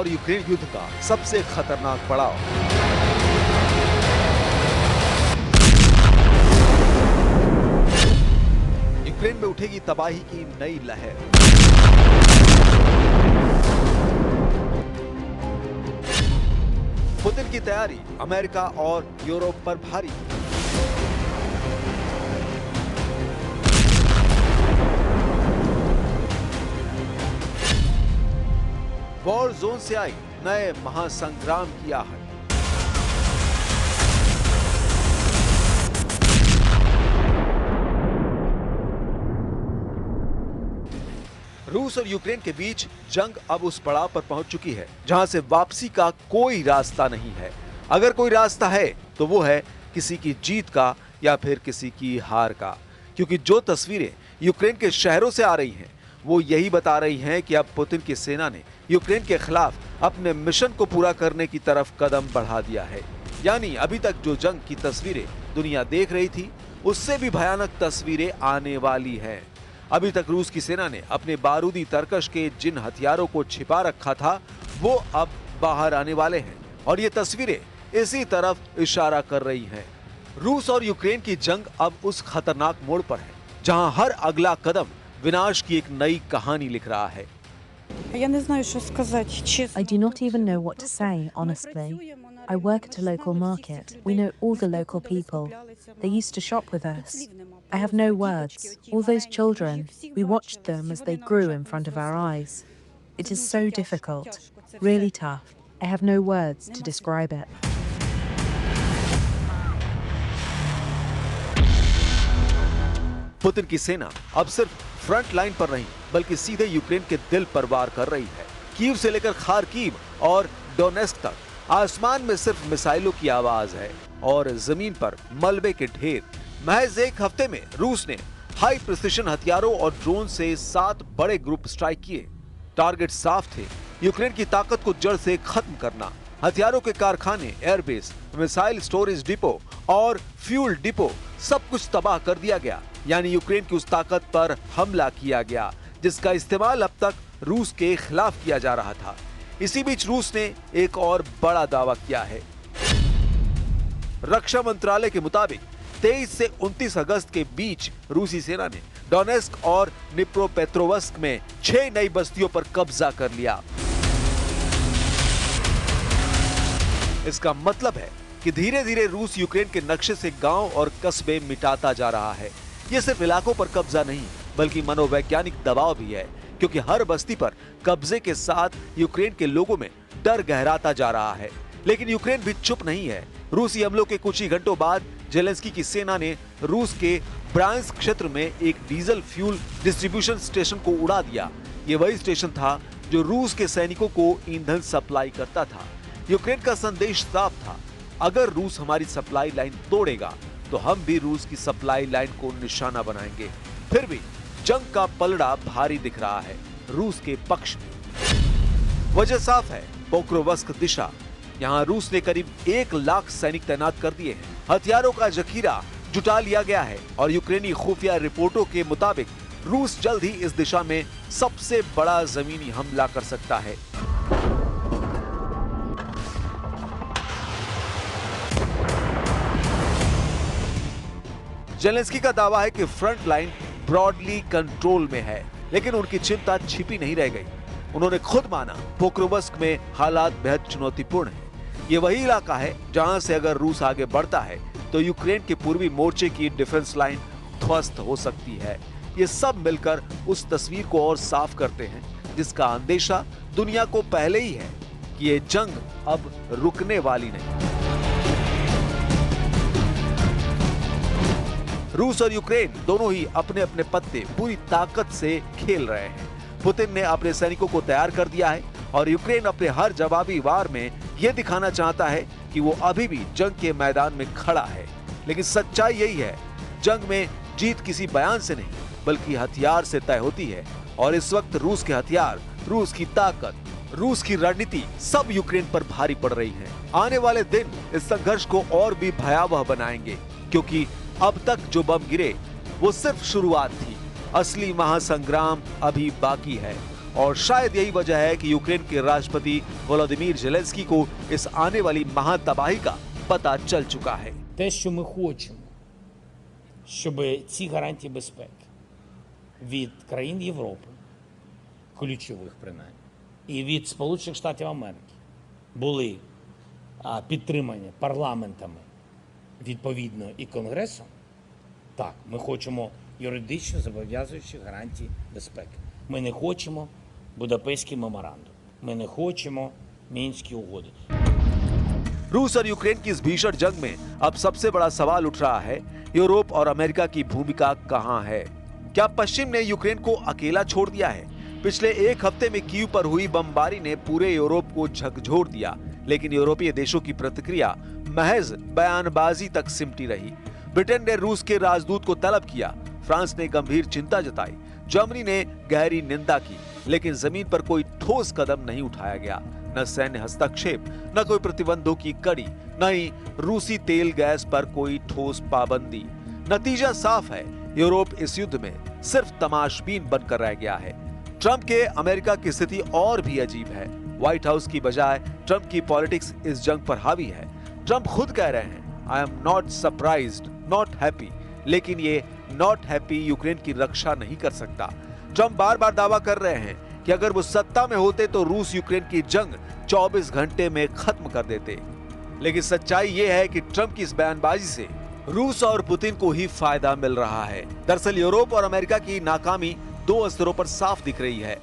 और यूक्रेन युद्ध का सबसे खतरनाक पड़ाव। यूक्रेन में उठेगी तबाही की नई लहर। पुतिन की तैयारी अमेरिका और यूरोप पर भारी। वॉर जोन से आई नए महासंग्राम की आहट। रूस और यूक्रेन के बीच जंग अब उस पड़ाव पर पहुंच चुकी है जहां से वापसी का कोई रास्ता नहीं है। अगर कोई रास्ता है तो वो है किसी की जीत का या फिर किसी की हार का, क्योंकि जो तस्वीरें यूक्रेन के शहरों से आ रही हैं वो यही बता रही हैं कि अब पुतिन की सेना ने यूक्रेन के खिलाफ अपने मिशन को पूरा करने की तरफ कदम बढ़ा दिया है। यानी अभी तक जो जंग की तस्वीरें दुनिया देख रही थी उससे भी भयानक तस्वीरें आने वाली हैं। अभी तक रूस की सेना ने अपने बारूदी तरकश के जिन हथियारों को छिपा रखा था वो अब बाहर आने वाले हैं और ये तस्वीरें इसी तरफ इशारा कर रही हैं। रूस और यूक्रेन की जंग अब उस खतरनाक मोड़ पर है जहां हर अगला कदम विनाश की एक नई कहानी लिख रहा है। I do not even know what to say, honestly. I work at a local market. We know all the local people. They used to shop with us. I have no words. All those children, we watched them as they grew in front of our eyes. It is so difficult, really tough. I have no words to describe it. Putin की सेना अब सिर्फ front line पर नहीं बल्कि सीधे Ukraine के दिल पर वार कर रही है। कीव से लेकर खार्किव और डोनेस्क तक आसमान में सिर्फ मिसाइलों की आवाज है और जमीन पर मलबे के ढेर। महज एक हफ्ते में रूस ने हाई प्रिसिशन हथियारों और ड्रोन से 7 बड़े ग्रुप स्ट्राइक किए। टारगेट साफ थे, यूक्रेन की ताकत को जड़ से खत्म करना। हथियारों के कारखाने, एयरबेस, मिसाइल स्टोरेज डिपो और फ्यूल डिपो सब कुछ तबाह कर दिया गया। यानी यूक्रेन की उस ताकत पर हमला किया गया जिसका इस्तेमाल अब तक रूस के खिलाफ किया जा रहा था। इसी बीच रूस ने एक और बड़ा दावा किया है। रक्षा मंत्रालय के मुताबिक 23 से 29 अगस्त के बीच रूसी सेना ने डोनेस्क और निप्रोपेट्रोवस्क में 6 नई बस्तियों पर कब्जा कर लिया। इसका मतलब है कि धीरे धीरे रूस यूक्रेन के नक्शे से गांव और कस्बे मिटाता जा रहा है। ये सिर्फ इलाकों पर कब्जा नहीं बल्कि मनोवैज्ञानिक दबाव भी है, क्योंकि हर बस्ती पर कब्जे के साथ यूक्रेन के लोगों में डर गहराता जा रहा है। लेकिन यूक्रेन भी चुप नहीं है। रूसी हमलों के कुछ ही घंटों बाद जेलेंस्की की सेना ने रूस के ब्रांस्क क्षेत्र में एक डीजल फ्यूल डिस्ट्रीब्यूशन स्टेशन को उड़ा दिया। ये वही स्टेशन था जो रूस के सैनिकों को ईंधन सप्लाई करता था। यूक्रेन का संदेश साफ था, अगर रूस हमारी सप्लाई लाइन तोड़ेगा तो हम भी रूस की सप्लाई लाइन को निशाना बनाएंगे। फिर भी जंग का पलड़ा भारी दिख रहा है रूस के पक्ष में। वजह साफ है, पोक्रोवस्क दिशा। यहाँ रूस ने करीब 1 लाख सैनिक तैनात कर दिए हैं। हथियारों का जखीरा जुटा लिया गया है और यूक्रेनी खुफिया रिपोर्टों के मुताबिक रूस जल्द ही इस दिशा में सबसे बड़ा जमीनी हमला कर सकता है। जेलेंस्की का दावा है कि फ्रंट लाइन ब्रॉडली कंट्रोल में है, लेकिन उनकी चिंता छिपी नहीं रह गई। उन्होंने खुद माना पोक्रोवस्क में हालात बेहद चुनौतीपूर्ण हैं। ये वही इलाका है जहां से अगर रूस आगे बढ़ता है तो यूक्रेन के पूर्वी मोर्चे की डिफेंस लाइन ध्वस्त हो सकती है। ये सब मिलकर उस तस्वीर को और साफ करते हैं जिसका अंदेशा दुनिया को पहले ही है कि ये जंग अब रुकने वाली नहीं। रूस और यूक्रेन दोनों ही अपने अपने पत्ते पूरी ताकत से खेल रहे हैं। पुतिन ने अपने सैनिकों को तैयार कर दिया है और यूक्रेन अपने हर जवाबी वार में यह दिखाना चाहता है कि वो अभी भी जंग के मैदान में खड़ा है। लेकिन सच्चाई यही है, जंग में जीत किसी बयान से नहीं बल्कि हथियार से तय होती है। और इस वक्त रूस के हथियार, रूस की ताकत, रूस की रणनीति सब यूक्रेन पर भारी पड़ रही है। आने वाले दिन इस संघर्ष को और भी भयावह बनाएंगे, क्योंकि अब तक जो बम गिरे वो सिर्फ शुरुआत थी। असली महासंग्राम अभी बाकी है और शायद यही वजह है कि यूक्रेन के राष्ट्रपति वोलोदिमीर ज़ेलेंस्की को इस आने वाली महातबाही का पता चल चुका है। Те, що ми хочемо, щоб ці гарантії безпеки від країн Європи, ключових принаймні, і від Сполучених Штатів Америки були підтримані парламентами відповідно і Конгресом, так, ми хочемо юридично зобов'язуючі гарантії безпеки. Ми не хочемо Будапештський меморандум. Ми не хочемо Мінські угоди. रूस और यूक्रेन की इस भीषण जंग में अब सबसे बड़ा सवाल उठ रहा है, यूरोप और अमेरिका की भूमिका कहां है? क्या पश्चिम ने यूक्रेन को अकेला छोड़ दिया है? पिछले एक हफ्ते में कीव पर हुई बमबारी ने पूरे यूरोप को झकझोर दिया, लेकिन यूरोपीय देशों की प्रतिक्रिया महज बयानबाजी तक सिमटी रही। ब्रिटेन ने रूस के राजदूत को तलब किया, फ्रांस ने गंभीर चिंता जताई, जर्मनी ने गहरी निंदा की, लेकिन जमीन पर कोई ठोस कदम नहीं उठाया गया। न सैन्य हस्तक्षेप, न कोई प्रतिबंधों की कड़ी, न ही रूसी तेल गैस पर कोई ठोस पाबंदी। नतीजा साफ है, यूरोप इस युद्ध में सिर्फ तमाशबीन बनकर रह गया है। ट्रंप के अमेरिका की स्थिति और भी अजीब है। व्हाइट हाउस की बजाय ट्रंप की पॉलिटिक्स इस जंग पर हावी है। ट्रंप खुद कह रहे हैं, I am not surprised, not happy, लेकिन ये नॉट हैप्पी यूक्रेन की रक्षा नहीं कर सकता। ट्रंप बार बार दावा कर रहे हैं कि अगर वो सत्ता में होते तो रूस यूक्रेन की जंग 24 घंटे में खत्म कर देते। लेकिन सच्चाई ये है कि ट्रंप की इस बयानबाजी से रूस और पुतिन को ही फायदा मिल रहा है। दरअसल यूरोप और अमेरिका की नाकामी दो स्तरों पर साफ दिख रही है।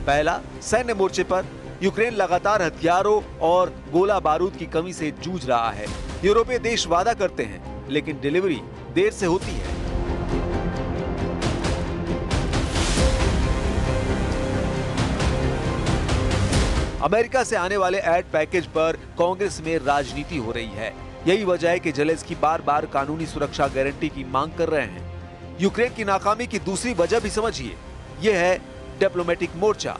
पहला, सैन्य मोर्चे पर यूक्रेन लगातार हथियारों और गोला बारूद की कमी से जूझ रहा है। यूरोपीय देश वादा करते हैं, लेकिन डिलीवरी देर से होती है। अमेरिका से आने वाले एड पैकेज पर कांग्रेस में राजनीति हो रही है। यही वजह है कि ज़ेलेंस्की बार-बार कानूनी सुरक्षा गारंटी की मांग कर रहे हैं। यूक्रेन की नाकामी की दूसरी वजह भी समझिए, यह है डिप्लोमेटिक मोर्चा।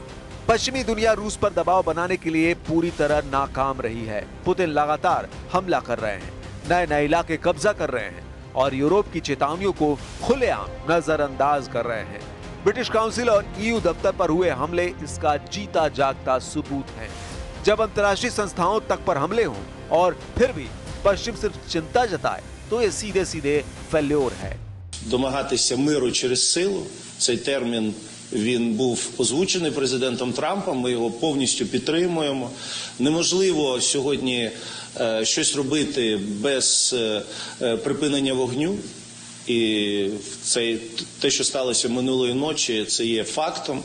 पश्चिमी दुनिया रूस पर दबाव बनाने के लिए पूरी तरह नाकाम रही है। पुतिन लगातार हमला कर रहे हैं, नए-नए इलाके कब्जा कर रहे हैं और यूरोप की चेतावनियों को खुलेआम नजरअंदाज कर रहे हैं। ब्रिटिश काउंसिल और ईयू दफ्तर पर हुए हमले इसका जीता जागता सबूत हैं। जब अंतर्राष्ट्रीय संस्थाओं तक पर हमले हों और फिर भी पश्चिम सिर्फ चिंता जताए, तो ये सीधे-सीधे फेल्योर है। Домагатися миру через силу. Цей термін він був озвучений президентом Трампом. Ми його повністю підтримуємо. Неможливо сьогодні щось робити без припинення вогню. І те, що сталося минулої ночі, це є фактом.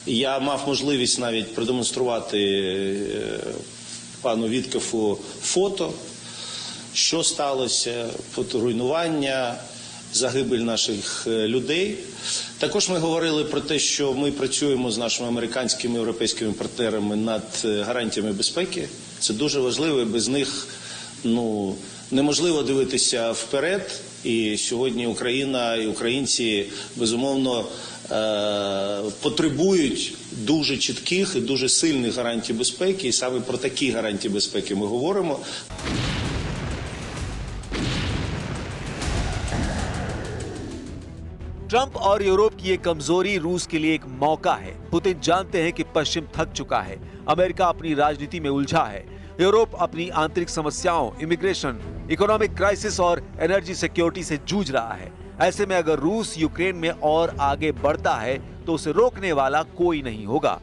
Я мав можливість навіть продемонструвати пану Віткафу фото, що сталося, руйнування, загибель наших людей. Також ми говорили про те, що ми працюємо з нашими американськими і європейськими партнерами над гарантіями безпеки. Це дуже важливо, і без них неможливо дивитися вперед. І сьогодні Україна і українці, безумовно, потребують дуже чітких і дуже сильних гарантій безпеки. І саме про такі гарантії безпеки ми говоримо. ट्रंप और यूरोप की ये कमजोरी रूस के लिए एक मौका है। पुतिन जानते हैं कि पश्चिम थक चुका है, अमेरिका अपनी राजनीति में उलझा है, यूरोप अपनी आंतरिक समस्याओं, इमिग्रेशन, इकोनॉमिक क्राइसिस और एनर्जी सिक्योरिटी से जूझ रहा है। ऐसे में अगर रूस यूक्रेन में और आगे बढ़ता है तो उसे रोकने वाला कोई नहीं होगा।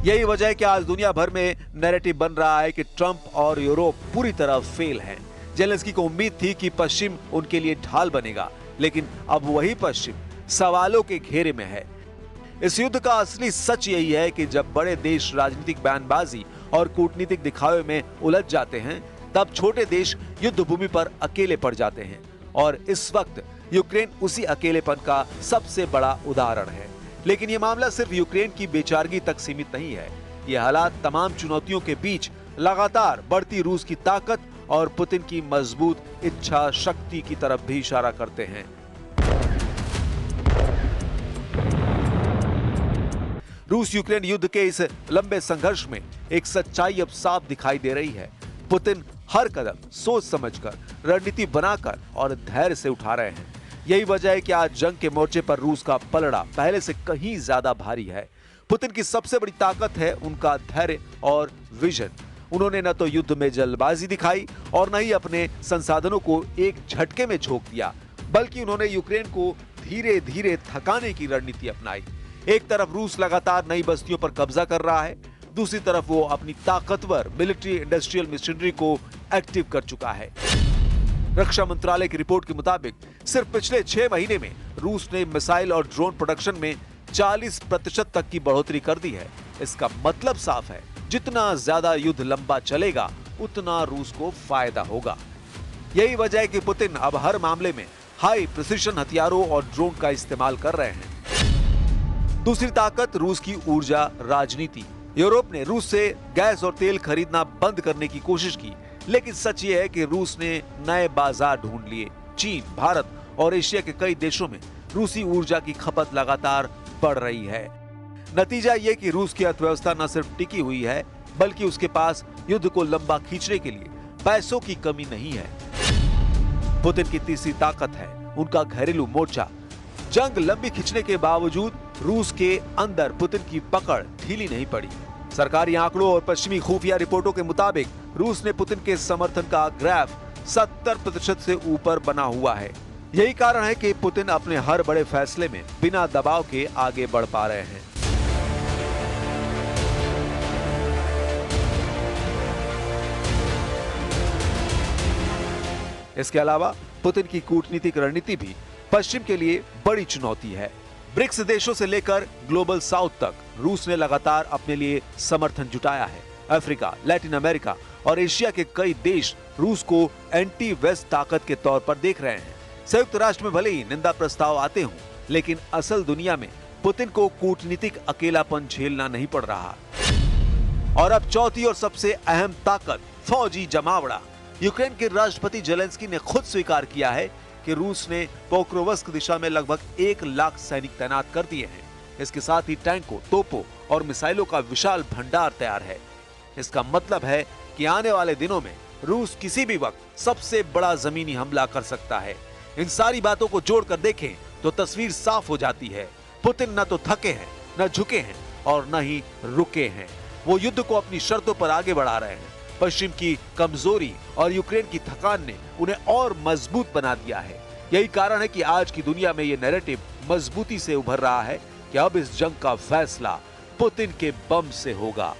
यही वजह है कि आज दुनिया भर में नैरेटिव बन रहा है कि ट्रंप और यूरोप पूरी तरह फेल हैं। ज़ेलेंस्की को उम्मीद थी कि पश्चिम उनके लिए ढाल बनेगा, लेकिन अब वही पश्चिम सवालों के घेरे में है। इस युद्ध का असली सच यही है कि जब बड़े देश राजनीतिक बयानबाजी और कूटनीतिक दिखावे में उलझ जाते हैं, तब छोटे देश युद्ध भूमि पर अकेले पड़ जाते हैं। और इस वक्त यूक्रेन उसी अकेलेपन का सबसे बड़ा उदाहरण है। लेकिन ये मामला सिर्फ यूक्रेन की बेचारगी तक सीमित नहीं है। ये हालात तमाम चुनौतियों के बीच लगातार बढ़ती रूस की ताकत और पुतिन की मजबूत इच्छा शक्ति की तरफ भी इशारा करते हैं। रूस यूक्रेन युद्ध के इस लंबे संघर्ष में एक सच्चाई अब साफ दिखाई दे रही है। पुतिन हर कदम सोच समझकर, रणनीति बनाकर और धैर्य से उठा रहे हैं। यही वजह है कि आज जंग के मोर्चे पर रूस का पलड़ा पहले से कहीं ज्यादा भारी है। पुतिन की सबसे बड़ी ताकत है उनका धैर्य और विजन। उन्होंने न तो युद्ध में जल्दबाजी दिखाई और न ही अपने संसाधनों को एक झटके में झोंक दिया, बल्कि उन्होंने यूक्रेन को धीरे धीरे थकाने की रणनीति अपनाई। एक तरफ रूस लगातार नई बस्तियों पर कब्जा कर रहा है, दूसरी तरफ वो अपनी ताकतवर मिलिट्री इंडस्ट्रियल मशीनरी को एक्टिव कर चुका है। रक्षा मंत्रालय की रिपोर्ट के मुताबिक सिर्फ पिछले 6 महीने में रूस ने मिसाइल और ड्रोन प्रोडक्शन में 40% तक की बढ़ोतरी कर दी है। इसका मतलब साफ है, जितना ज्यादा युद्ध लंबा चलेगा उतना रूस को फायदा होगा। यही वजह है कि पुतिन अब हर मामले में हाई प्रिसिशन हथियारों और ड्रोन का इस्तेमाल कर रहे हैं। दूसरी ताकत रूस की ऊर्जा राजनीति। यूरोप ने रूस से गैस और तेल खरीदना बंद करने की कोशिश की, लेकिन सच ये है कि रूस ने नए बाजार ढूंढ लिए। चीन, भारत और एशिया के कई देशों में रूसी ऊर्जा की खपत लगातार बढ़ रही है। नतीजा ये कि रूस की अर्थव्यवस्था न सिर्फ टिकी हुई है, बल्कि उसके पास युद्ध को लंबा खींचने के लिए पैसों की कमी नहीं है। पुतिन की तीसरी ताकत है उनका घरेलू मोर्चा। जंग लंबी खींचने के बावजूद रूस के अंदर पुतिन की पकड़ ढीली नहीं पड़ी। सरकारी आंकड़ों और पश्चिमी खुफिया रिपोर्टों के मुताबिक रूस ने पुतिन के समर्थन का ग्राफ 70% से ऊपर बना हुआ है। यही कारण है कि पुतिन अपने हर बड़े फैसले में बिना दबाव के आगे बढ़ पा रहे हैं। इसके अलावा पुतिन की कूटनीतिक रणनीति भी पश्चिम के लिए बड़ी चुनौती है। ब्रिक्स देशों से लेकर ग्लोबल साउथ तक रूस ने लगातार अपने लिए समर्थन जुटाया है। अफ्रीका, लैटिन अमेरिका और एशिया के कई देश रूस को एंटी वेस्ट ताकत के तौर पर देख रहे हैं। संयुक्त राष्ट्र में भले ही निंदा प्रस्ताव आते हों, लेकिन असल दुनिया में पुतिन को कूटनीतिक अकेलापन झेलना नहीं पड़ रहा। और अब चौथी और सबसे अहम ताकत, फौजी जमावड़ा। यूक्रेन के राष्ट्रपति जेलेंस्की ने खुद स्वीकार किया है कि रूस ने पोक्रोवस्क दिशा में लगभग 1 लाख सैनिक तैनात कर दिए हैं। इसके साथ ही टैंकों, तोपों और मिसाइलों का विशाल भंडार तैयार है। इसका मतलब है कि आने वाले दिनों में रूस किसी भी वक्त सबसे बड़ा जमीनी हमला कर सकता है। इन सारी बातों को जोड़कर देखें तो तस्वीर साफ हो जाती है। पुतिन न तो थके हैं, न झुके हैं और न ही रुके हैं। वो युद्ध को अपनी शर्तों पर आगे बढ़ा रहे हैं। पश्चिम की कमजोरी और यूक्रेन की थकान ने उन्हें और मजबूत बना दिया है। यही कारण है कि आज की दुनिया में ये नैरेटिव मजबूती से उभर रहा है कि अब इस जंग का फैसला पुतिन के बम से होगा।